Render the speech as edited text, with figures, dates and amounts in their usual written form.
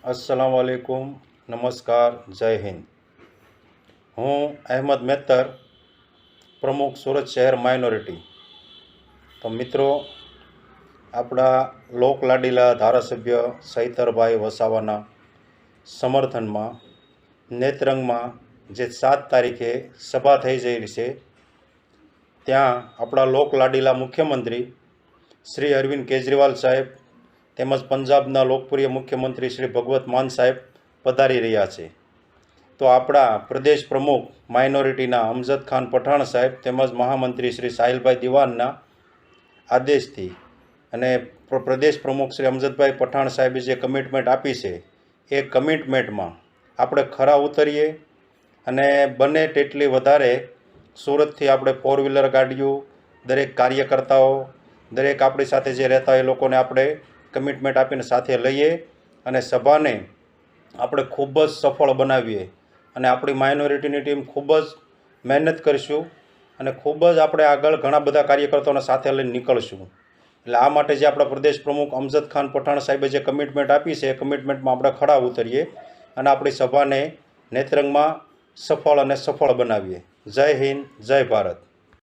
अस्सलाम वालेकुम, नमस्कार, जय हिंद। હું અહેમદ મેત્તર, પ્રમુખ સુરત શહેર માઇનોરિટી। તો મિત્રો, આપણા લોકલાડીલા ધારાસભ્ય સૈતરભાઈ વસાવાના સમર્થનમાં નેત્રંગમાં જે 7 તારીખે સભા થઈ જઈ છે, ત્યાં આપણા લોકલાડીલા મુખ્યમંત્રી શ્રી અરવિંદ કેજરીવાલ સાહેબ તેમજ પંજાબના લોકપ્રિય મુખ્યમંત્રી શ્રી ભગવત માન સાહેબ પધારી રહ્યા છે। તો આપણા પ્રદેશ પ્રમુખ માઇનોરિટીના અમજદ ખાન પઠાણ સાહેબ તેમજ મહામંત્રી શ્રી સાહિલભાઈ દિવાનના આદેશથી અને પ્રદેશ પ્રમુખ શ્રી અમજદભાઈ પઠાણ સાહેબે જે કમિટમેન્ટ આપી છે, એ કમિટમેન્ટમાં આપણે ખરા ઉતરીએ અને બને તેટલી વધારે સુરતથી આપણે 4 વ્હીલર ગાડીઓ, દરેક કાર્યકર્તાઓ, દરેક આપણી સાથે જે રહેતા હોય એ લોકોને આપણે કમિટમેન્ટ આપીને સાથે લઈએ અને સભાને આપણે ખૂબ જ સફળ બનાવીએ અને આપણી માઇનોરિટીની ટીમ ખૂબ જ મહેનત કરીશું અને ખૂબ જ આપણે આગળ ઘણા બધા કાર્યકર્તાઓને સાથે લઈને નીકળશું। એટલે આ માટે જે આપણા પ્રદેશ પ્રમુખ અમજદ ખાન પઠાણ સાહેબે જે કમિટમેન્ટ આપી છે, એ કમિટમેન્ટમાં આપણે ખરા ઉતરીએ અને આપણી સભાને નેત્રંગમાં સફળ અને સફળ બનાવીએ। જય હિન્દ, જય ભારત।